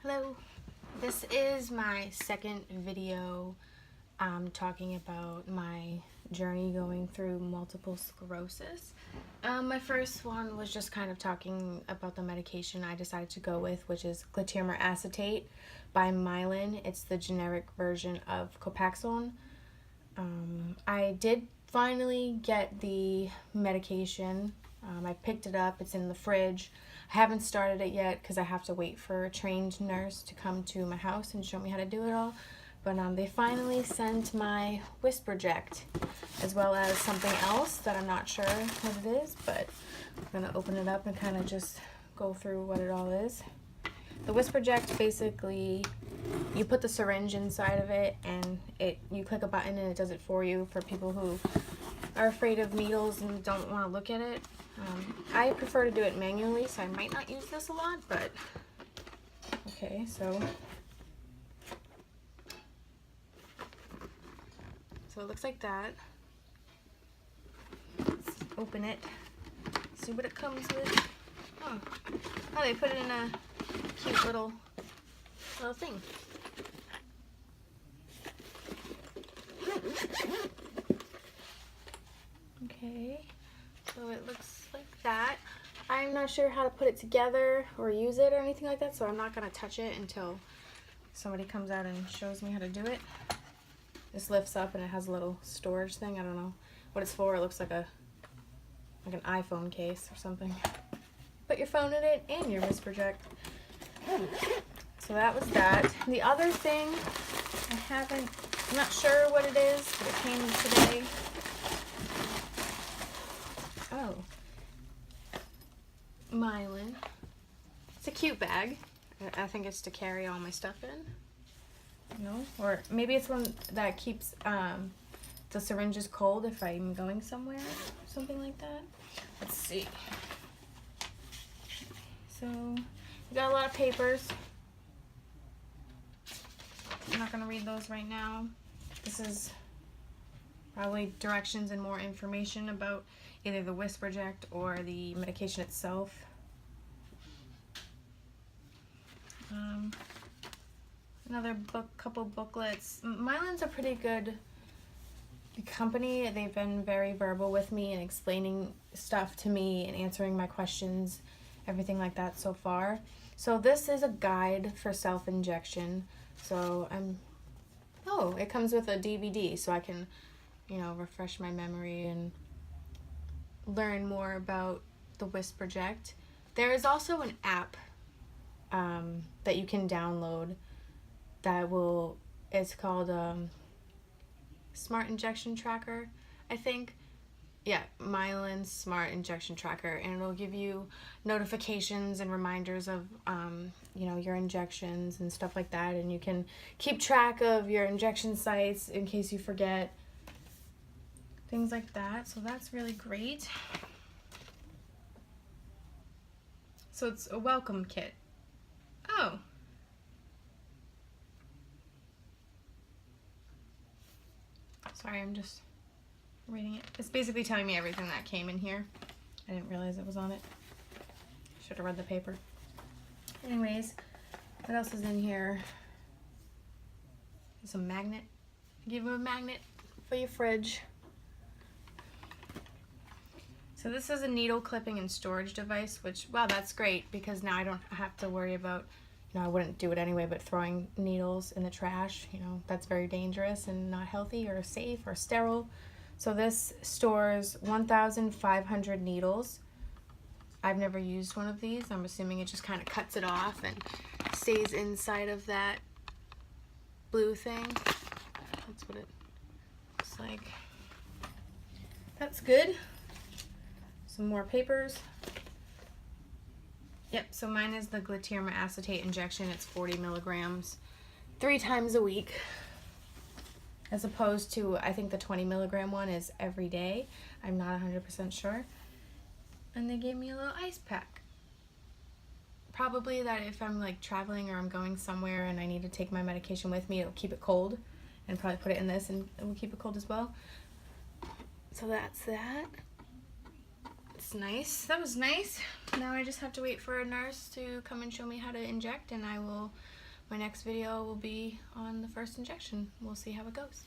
Hello, this is my second video talking about my journey going through multiple sclerosis. My first one was just kind of talking about the medication I decided to go with, which is Glatiramer Acetate by Mylan. It's the generic version of Copaxone. I did finally get the medication. I picked it up. It's in the fridge. I haven't started it yet because I have to wait for a trained nurse to come to my house and show me how to do it all. But they finally sent my whisperject, as well as something else that I'm not sure what it is, but I'm going to open it up and kind of just go through what it all is. The whisperject, basically, you put the syringe inside of it and you click a button and it does it for you, for people who are afraid of needles and don't want to look at it. I prefer to do it manually, so I might not use this a lot, but okay, so it looks like that. Let's open it, see what it comes with. Oh, they put it in a cute little thing. Okay, so it looks like that. I'm not sure how to put it together or use it or anything like that, so I'm not going to touch it until somebody comes out and shows me how to do it. This lifts up and it has a little storage thing. I don't know what it's for. It looks like an iPhone case or something. Put your phone in it and your whisperject. So that was that. The other thing, I'm not sure what it is, but it came today. Oh, mylan. It's a cute bag. I think it's to carry all my stuff in. No, or maybe it's one that keeps the syringes cold if I'm going somewhere, something like that. Let's see. So, we got a lot of papers. I'm not going to read those right now. This is probably directions and more information about either the whisperject or the medication itself. Another couple booklets. Mylan's a pretty good company. They've been very verbal with me and explaining stuff to me and answering my questions, everything like that so far. So this is a guide for self-injection. So it comes with a DVD, so I can, refresh my memory and learn more about the whisperject. There is also an app that you can download it's called Smart Injection Tracker, I think. Yeah, mylan Smart Injection Tracker, and it'll give you notifications and reminders of your injections and stuff like that, and you can keep track of your injection sites in case you forget, things like that. So that's really great. So it's a welcome kit. Oh, sorry, I'm just reading it. It's basically telling me everything that came in here. I didn't realize it was on it. Should have read the paper. Anyways, what else is in here? There's a magnet. Give you a magnet for your fridge. So this is a needle clipping and storage device, which, wow, that's great, because now I don't have to worry about, I wouldn't do it anyway, but throwing needles in the trash, that's very dangerous and not healthy or safe or sterile. So this stores 1,500 needles. I've never used one of these. I'm assuming it just kind of cuts it off and stays inside of that blue thing. That's what it looks like. That's good. Some more papers. Yep, so mine is the Glatiramer Acetate injection. It's 40 milligrams 3 times a week, as opposed to, I think the 20 milligram one is every day. I'm not 100% sure. And they gave me a little ice pack. Probably that if I'm traveling or I'm going somewhere and I need to take my medication with me, it'll keep it cold, and probably put it in this and it will keep it cold as well. So that's that. Let's That's nice. That was nice. Now I just have to wait for a nurse to come and show me how to inject, and my next video will be on the first injection. We'll see how it goes.